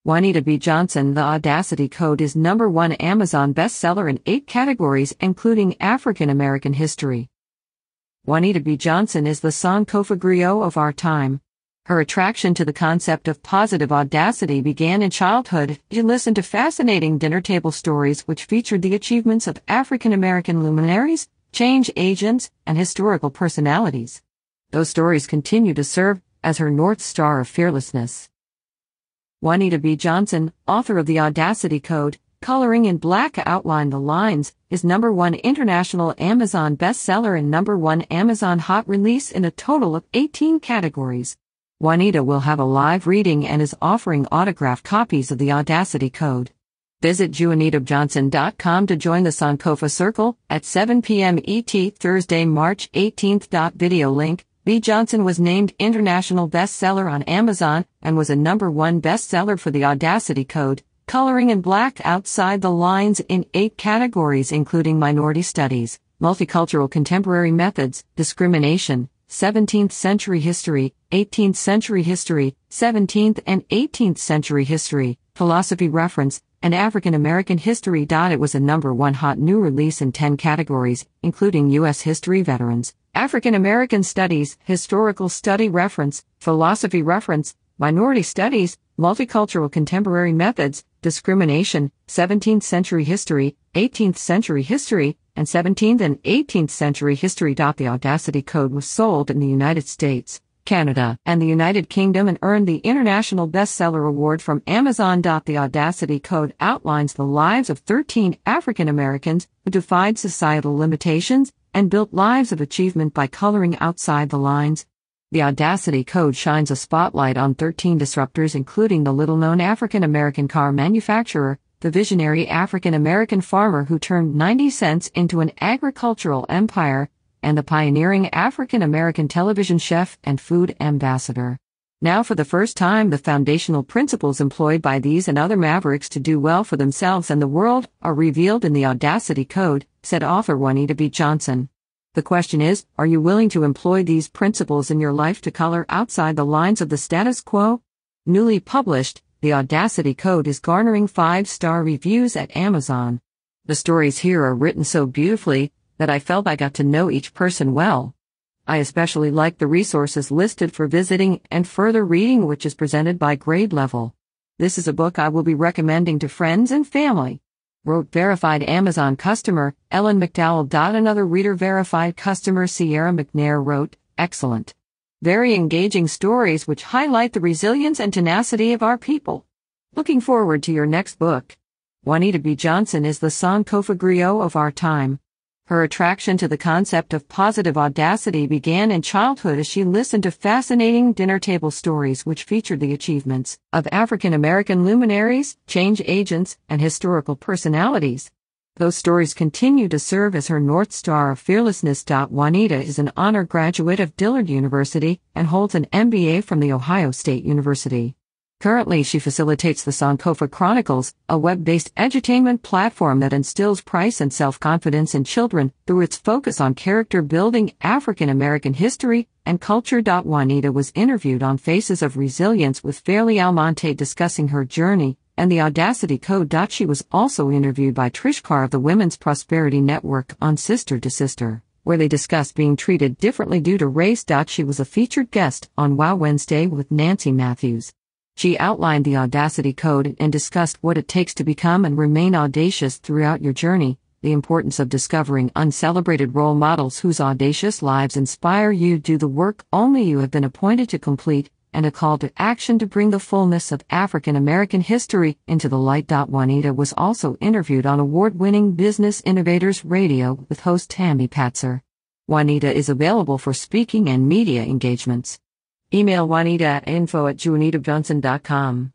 Juanita B. Johnson. The Audacity Code is #1 Amazon bestseller in 8 categories, including African American history. Juanita B. Johnson is the Sankofa griot of our time. Her attraction to the concept of positive audacity began in childhood. She listened to fascinating dinner table stories which featured the achievements of African American luminaries, change agents, and historical personalities. Those stories continue to serve as her North Star of fearlessness. Juanita B. Johnson, author of the Audacity Code, Coloring in Black Outline the Lines, is #1 international Amazon bestseller and #1 Amazon hot release in a total of 18 categories. Juanita will have a live reading and is offering autographed copies of the Audacity Code. Visit juanitabjohnson.com to join the Sankofa Circle at 7 p.m. ET Thursday, March 18th. Video link. B. Johnson was named International Bestseller on Amazon and was a #1 bestseller for the Audacity Code, Coloring in Black Outside the Lines in 8 categories including Minority Studies, Multicultural Contemporary Methods, Discrimination, 17th Century History, 18th Century History, 17th and 18th Century History, Philosophy Reference, and African American History. It was a #1 hot new release in 10 categories, including U.S. History Veterans, African American Studies, Historical Study Reference, Philosophy Reference, Minority Studies, Multicultural Contemporary Methods, Discrimination, 17th Century History, 18th Century History, and 17th and 18th Century History. The Audacity Code was sold in the United States, Canada, and the United Kingdom and earned the International Bestseller Award from Amazon. The Audacity Code outlines the lives of 13 African Americans who defied societal limitations and built lives of achievement by coloring outside the lines. The Audacity Code shines a spotlight on 13 disruptors, including the little-known African American car manufacturer, the visionary African American farmer who turned 90 cents into an agricultural empire, and the pioneering African American television chef and food ambassador. Now, for the first time, the foundational principles employed by these and other mavericks to do well for themselves and the world are revealed in the Audacity Code, said author Juanita B. Johnson. The question is, are you willing to employ these principles in your life to color outside the lines of the status quo? Newly published, the Audacity Code is garnering 5-star reviews at Amazon. The stories here are written so beautifully that I felt I got to know each person well. I especially like the resources listed for visiting and further reading, which is presented by grade level. This is a book I will be recommending to friends and family. Wrote verified Amazon customer, Ellen McDowell. Another reader verified customer, Sierra McNair, wrote, excellent. Very engaging stories which highlight the resilience and tenacity of our people. Looking forward to your next book. Juanita B. Johnson is the Sankofa griot of our time. Her attraction to the concept of positive audacity began in childhood as she listened to fascinating dinner table stories which featured the achievements of African American luminaries, change agents, and historical personalities. Those stories continue to serve as her North Star of fearlessness. Juanita is an honor graduate of Dillard University and holds an MBA from The Ohio State University. Currently, she facilitates the Sankofa Chronicles, a web-based edutainment platform that instills pride and self-confidence in children through its focus on character-building African American history and culture. Juanita was interviewed on Faces of Resilience with Fairly Almonte discussing her journey and the Audacity Code. She was also interviewed by Trish Carr of the Women's Prosperity Network on Sister to Sister, where they discussed being treated differently due to race. She was a featured guest on Wow Wednesday with Nancy Matthews. She outlined the Audacity Code and discussed what it takes to become and remain audacious throughout your journey, the importance of discovering uncelebrated role models whose audacious lives inspire you to do the work only you have been appointed to complete, and a call to action to bring the fullness of African American history into the light. Juanita was also interviewed on award-winning Business Innovators Radio with host Tammy Patzer. Juanita is available for speaking and media engagements. Email Juanita at info@juanitabjohnson.com.